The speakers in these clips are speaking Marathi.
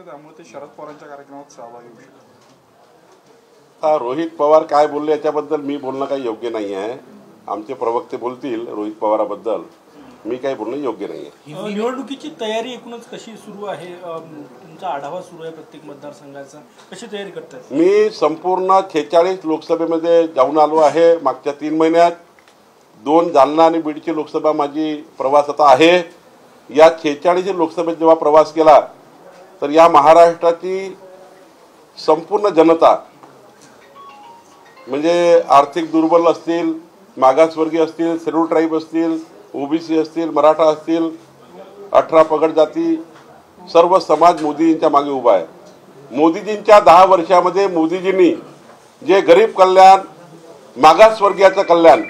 त्यामुळे ते शरद पवारांच्या कार्यक्रमात सहभागी होऊ शकतात. रोहित पवार काय बोलले याच्याबद्दल मी बोलणं काही योग्य नाही आहे. आमचे प्रवक्ते बोलतील रोहित पवाराबद्दल, मी काही बोलणं योग्य नाही आहे. निवडणुकीची तयारी एकूणच कशी सुरू आहे? तुमचा आढावा सुरू आहे प्रत्येक मतदारसंघाचा, कशी तयारी करतात? मी संपूर्ण 46 लोकसभेमध्ये जाऊन आलो आहे मागच्या 3 महिन्यात. 2 जालना आणि बीडची लोकसभा माझी प्रवास आता आहे. या 46 लोकसभेत जेव्हा प्रवास केला तर या महाराष्ट्राची संपूर्ण जनता म्हणजे आर्थिक दुर्बल असतील, मागासवर्गीय असतील, शेड्यूल ट्राईब असतील, ओबीसी असतील, मराठा असतील, 18 पगड जाती, सर्व समाज मोदींच्या मागे उभा आहे. मोदीजींच्या 10 वर्षामध्ये मोदीजींनी जे गरीब कल्याण, मागासवर्गीयाचं कल्याण,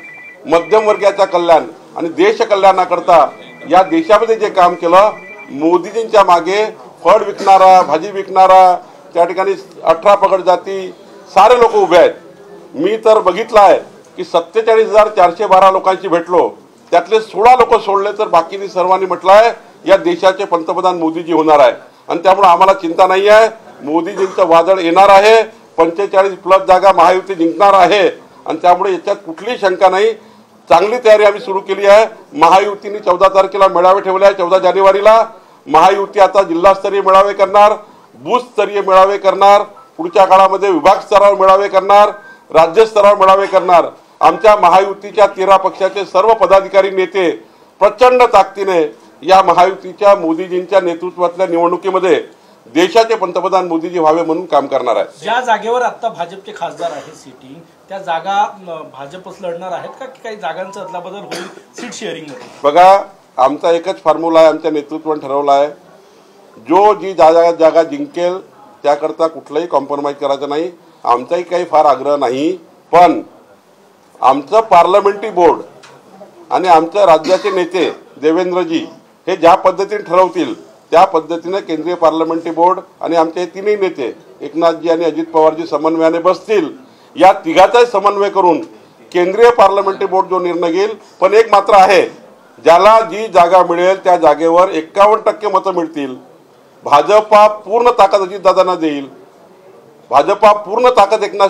मध्यमवर्गीयाचं कल्याण आणि देश कल्याणाकरता या देशामध्ये जे काम केलं, मोदीजींच्या मागे फळ विकणारा, भाजी विकणारा, त्या ठिकाणी 18 पगड जाती सारे लोक उभे आहेत. मी तर बघितलं आहे की 47,412 लोकांशी भेटलो, त्यातले 16 लोक सोडले तर बाकीनी सर्वांनी म्हटलं आहे या देशाचे पंतप्रधान मोदीजी होणार आहे. आणि त्यामुळे आम्हाला चिंता नाही आहे. मोदीजींचं वादळ येणार आहे. 45+ जागा महायुती जिंकणार आहे आणि त्यामुळे याच्यात कुठलीही शंका नाही. चांगली तयारी आम्ही सुरू केली आहे. महायुतीने 14 तारखेला मेळावे ठेवले आहे. 14 जानेवारीला महायुती आता जिल्हास्तरीय मेळावे करणार, बूथस्तरीय मेळावे करणार, पुढच्या काळामध्ये विभाग स्तरावर मेळावे करणार, राज्य स्तरावर मेळावे करणार. आमच्या महायुतीच्या 13 पक्षाचे सर्व पदाधिकारी नेते प्रचंड ताकदीने या महायुतीच्या मोदीजींच्या नेतृत्वातल्या निवडणुकीमध्ये देशाचे पंतप्रधान मोदीजी व्हावे म्हणून काम करणार आहे. ज्या जागेवर आता भाजपचे खासदार आहेत सिटिंग, त्या जागा भाजपच लढणार आहेत का की काही जागांचा अदलाबदल होईल सीट शेअरिंग मध्ये? बघा, आमचा एकच फॉर्म्युला आहे, आमच्या नेतृत्वाने ठरवला आहे. जी जागा जिंकेल त्याकरता कुठलाही कॉम्प्रोमाइज करायचं नाही. आमचाही काही फार आग्रह नाही, पण आमचं पार्लमेंटरी बोर्ड आणि आमच्या राज्याचे नेते देवेंद्रजी हे ज्या पद्धतीने ठरवतील त्या पद्धतीने केंद्रीय पार्लमेंटरी बोर्ड आणि आमचे 3ही नेते एकनाथजी आणि अजित पवारजी समन्वयाने बसतील. या तिघाचाही समन्वय करून केंद्रीय पार्लमेंटरी बोर्ड जो निर्णय घेईल. पण एक मात्र आहे, ज्याला जी जागा मिळेल त्या जागेवर 51% मतं मिळतील. भाजपा पूर्ण ताकद अजितदादांना देईल. भाजपा पूर्ण ताकद एकनाथ